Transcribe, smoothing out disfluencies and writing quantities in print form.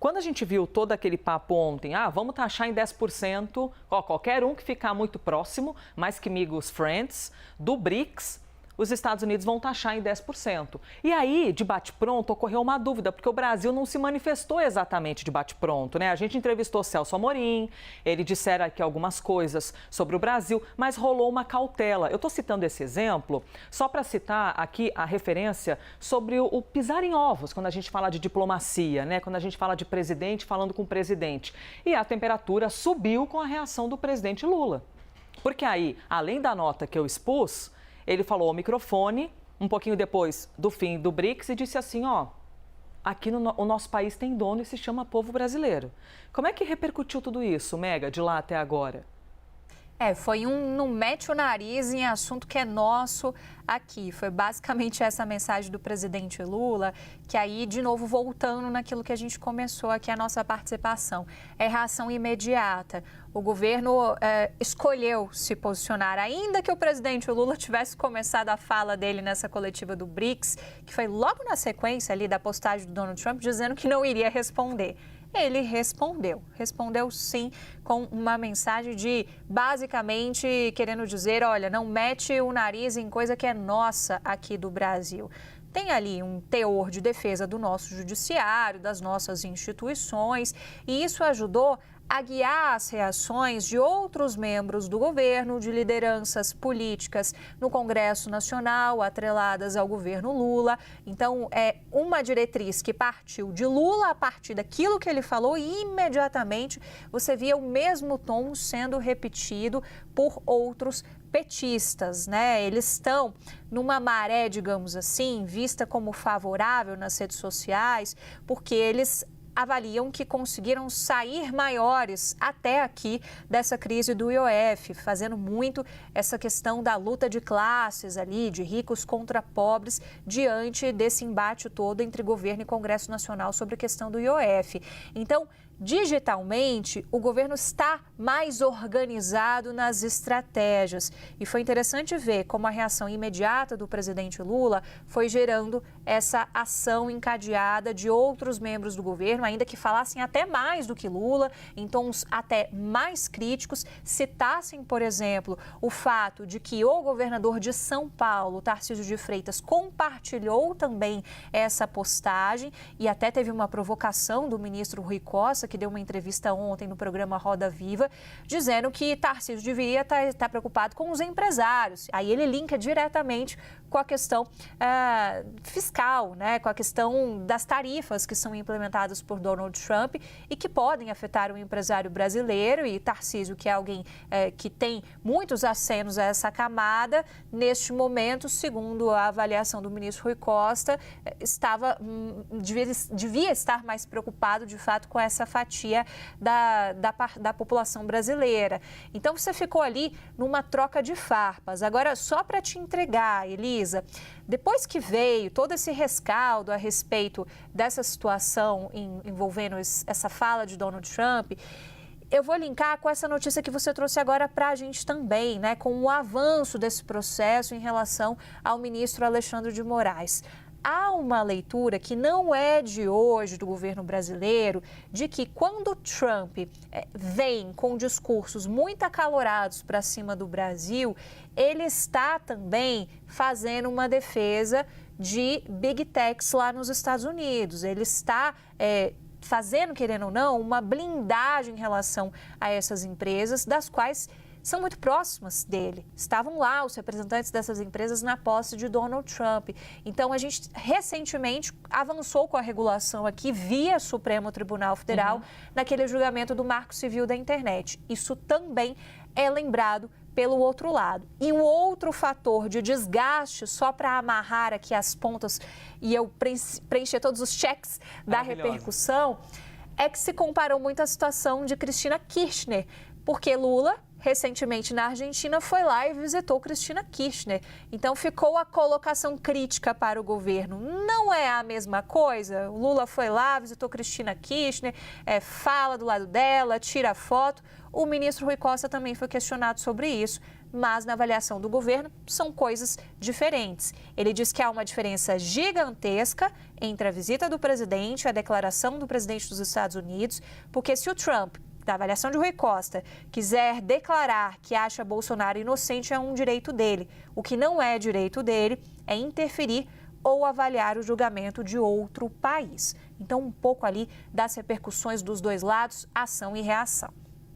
Quando a gente viu todo aquele papo ontem, vamos taxar em 10%, qualquer um que ficar muito próximo, mais que amigos friends, do BRICS, os Estados Unidos vão taxar em 10%. E aí, de bate-pronto, ocorreu uma dúvida, porque o Brasil não se manifestou exatamente de bate-pronto, né? A gente entrevistou Celso Amorim, ele dissera aqui algumas coisas sobre o Brasil, mas rolou uma cautela. Eu estou citando esse exemplo só para citar aqui a referência sobre o pisar em ovos, quando a gente fala de diplomacia, né? Quando a gente fala de presidente falando com presidente. E a temperatura subiu com a reação do presidente Lula. Porque aí, além da nota que eu expus, ele falou ao microfone, um pouquinho depois do fim do BRICS, e disse assim, aqui o nosso país tem dono e se chama povo brasileiro. Como é que repercutiu tudo isso, Mega, de lá até agora? Foi não mete o nariz em assunto que é nosso aqui. Foi basicamente essa mensagem do presidente Lula, que aí, de novo, voltando naquilo que a gente começou aqui, a nossa participação. É reação imediata. O governo escolheu se posicionar, ainda que o presidente Lula tivesse começado a fala dele nessa coletiva do BRICS, que foi logo na sequência ali da postagem do Donald Trump, dizendo que não iria responder. Ele respondeu sim, com uma mensagem de, basicamente, querendo dizer, olha, não mete o nariz em coisa que é nossa aqui do Brasil. Tem ali um teor de defesa do nosso judiciário, das nossas instituições, e isso ajudou a guiar as reações de outros membros do governo, de lideranças políticas no Congresso Nacional, atreladas ao governo Lula. Então, é uma diretriz que partiu de Lula a partir daquilo que ele falou e imediatamente você via o mesmo tom sendo repetido por outros petistas, né? Eles estão numa maré, digamos assim, vista como favorável nas redes sociais, porque eles avaliam que conseguiram sair maiores até aqui dessa crise do IOF, fazendo muito essa questão da luta de classes ali, de ricos contra pobres, diante desse embate todo entre governo e Congresso Nacional sobre a questão do IOF. Então, digitalmente, o governo está mais organizado nas estratégias. E foi interessante ver como a reação imediata do presidente Lula foi gerando essa ação encadeada de outros membros do governo, ainda que falassem até mais do que Lula, em tons até mais críticos, citassem, por exemplo, o fato de que o governador de São Paulo, Tarcísio de Freitas, compartilhou também essa postagem e até teve uma provocação do ministro Rui Costa, que deu uma entrevista ontem no programa Roda Viva, dizendo que Tarcísio deveria estar preocupado com os empresários. Aí ele linka diretamente com a questão fiscal, né? Com a questão das tarifas que são implementadas por Donald Trump e que podem afetar o empresário brasileiro. E Tarcísio, que é alguém que tem muitos acenos a essa camada, neste momento, segundo a avaliação do ministro Rui Costa, devia estar mais preocupado, de fato, com essa fatia da população brasileira. Então, você ficou ali numa troca de farpas. Agora, só para te entregar, Elisa, depois que veio todo esse rescaldo a respeito dessa situação envolvendo essa fala de Donald Trump, eu vou linkar com essa notícia que você trouxe agora para a gente também, né, com o avanço desse processo em relação ao ministro Alexandre de Moraes. Há uma leitura que não é de hoje do governo brasileiro, de que quando Trump vem com discursos muito acalorados para cima do Brasil, ele está também fazendo uma defesa de Big Techs lá nos Estados Unidos. Ele está fazendo, querendo ou não, uma blindagem em relação a essas empresas, das quais são muito próximas dele. Estavam lá os representantes dessas empresas na posse de Donald Trump. Então, a gente recentemente avançou com a regulação aqui via Supremo Tribunal Federal naquele julgamento do Marco Civil da Internet. Isso também é lembrado pelo outro lado. E o outro fator de desgaste, só para amarrar aqui as pontas e eu preencher todos os cheques da repercussão, é que se comparou muito a situação de Cristina Kirchner, porque Lula, recentemente na Argentina, foi lá e visitou Cristina Kirchner. Então, ficou a colocação crítica para o governo. Não é a mesma coisa? O Lula foi lá, visitou Cristina Kirchner, fala do lado dela, tira foto. O ministro Rui Costa também foi questionado sobre isso. mas na avaliação do governo são coisas diferentes. Ele diz que há uma diferença gigantesca entre a visita do presidente e a declaração do presidente dos Estados Unidos, porque se o Trump, da avaliação de Rui Costa, quiser declarar que acha Bolsonaro inocente, é um direito dele. O que não é direito dele é interferir ou avaliar o julgamento de outro país. Então, um pouco ali das repercussões dos dois lados, ação e reação.